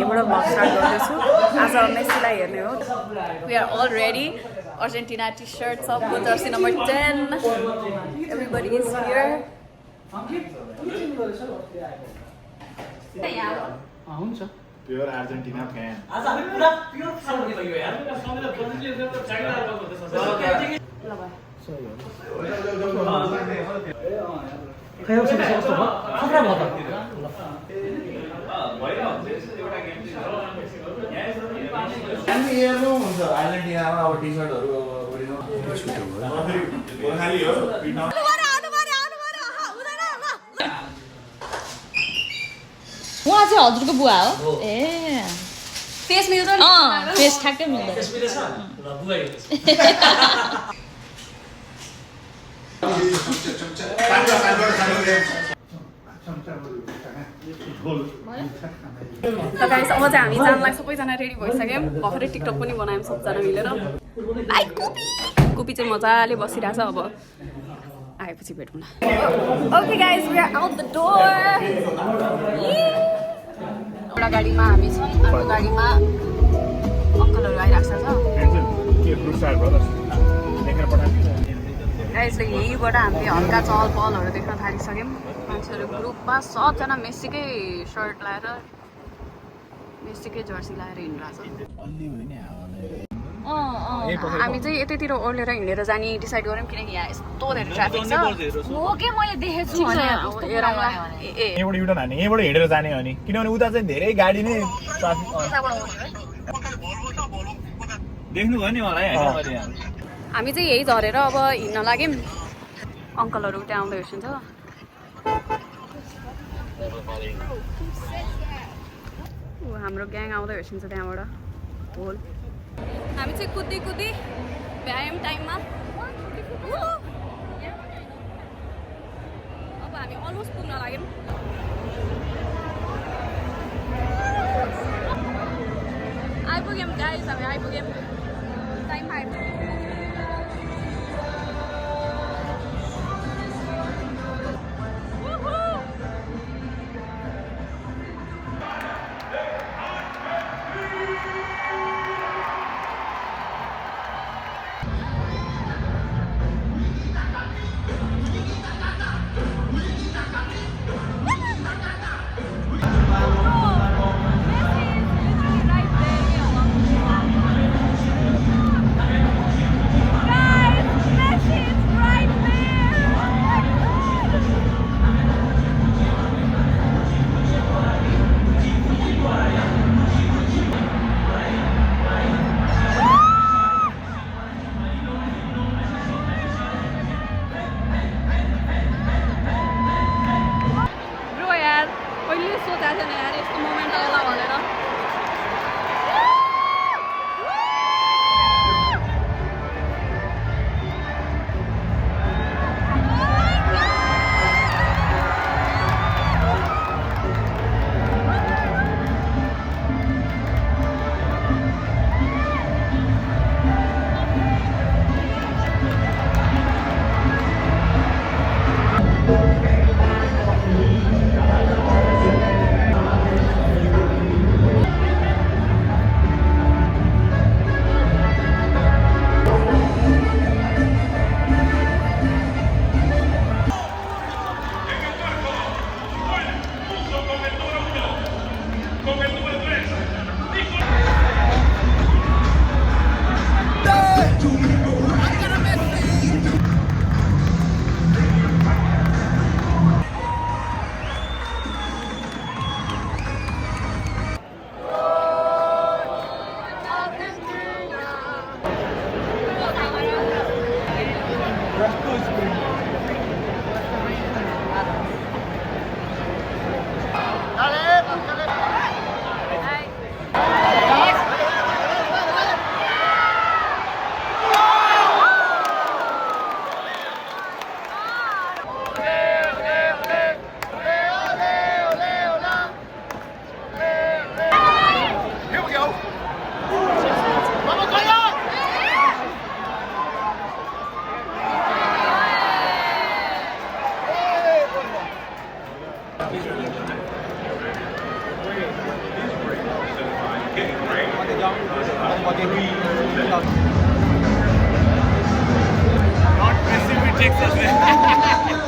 यहीँबाट vlog start गर्दैछु आज मेस्सीलाई हेर्ने हो we are all ready Argentina T-shirt सबको jersey number 10 everybody is here हुन्छ प्योर अर्जेन्टिना फ्यान आज हामी पुरा प्योर फ्यान भइसक्यो यार सबैले ब्राजिलियन त चाहिला गर्दैछ ल भाइ खै उसको कस्तो भयो खतरा भयो त हामी हेर्नु हुन्छ अर्जेन्टिनामा अब टी सर्टहरु ओरिजिनल खाली हो उहाँ चाहिँ हजुरको बुवा हो ए फेस मिल्दैन फेस ठ्याक्कै मिल्दैन फेस मिलेछ ल बुवा त गाइस अब चाहिँ हामी जानलाई सबैजना रेडी भइसक्यौँ भर्खरै टिकटक पनि बनायौँ सबजना मिलेर आई कुपी चाहिँ मजाले बसिरहेछ अब आएपछि भेटौँला okay guys we are out the door एउटा गाडीमा हामी छौँ अर्को गाडीमा अङ्कलहरू आइरहेको छ गाइस यहीँबाट हामीले हल्का चहल पहलहरू देख्न थालिसक्यौँ मान्छेहरू ग्रुपमा सबजना मेस्सीकै सर्ट लाएर मेस्सीकै जर्सी लाएर हिँडिरहेछ हामी चाहिँ यतैतिर ओर्लेर हिँडेर जाने डिसाइड गऱ्यौँ किनकि यहाँ यस्तो धेरै ट्राफिक छ हो के मैले देखेको छु भने यहाँबाट युटर्न हान्ने यहाँबाट हिँडेर जाने हो नि किनभने उता चाहिँ धेरै गाडी नै ट्राफिक देख्नु भयो नि मलाई हामी चाहिँ यही झरेर अब हिँड्न लाग्यौँ अङ्कलहरू त्यहाँ आउँदै हेर्छुन्छ हाम्रो ग्याङ आउँदै हेर्छुन्छ त्यहाँबाट होल हामी चाहिँ कुद्दै कुद्दै भ्यायौँ टाइममा अब हामी अलमोस्ट पुग्न लाग्यौँ आइपुग्यौँ गाइस हामी आइपुग्यौँ टाइममा आइपुग्यौँ Not Mississippi, Texas.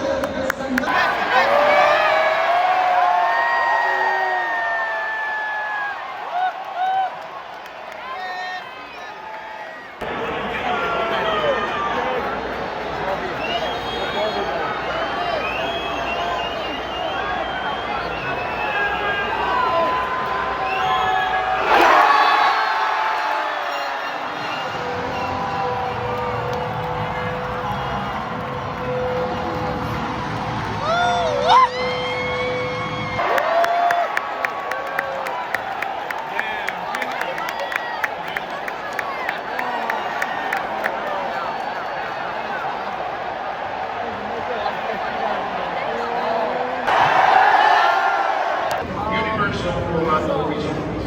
Universal Rolando Regionals.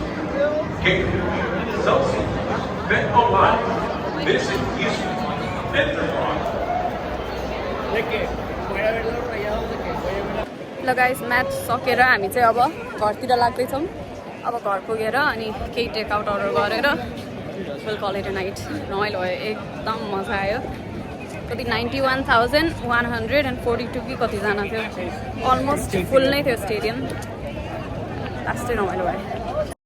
Cape, Celsius, Bet Online, Visit Houston, Enterprise. ल गाइस म्याच सकेर हामी चाहिँ अब घरतिर लाग्दैछौँ अब घर पुगेर अनि केही टेकआउट अर्डर गरेर फुल कल इट नाइट रमाइलो भयो एकदम मजा आयो कति 91,142 कि कतिजना थियो अलमोस्ट फुल नै थियो स्टेडियम लास्टै रमाइलो भयो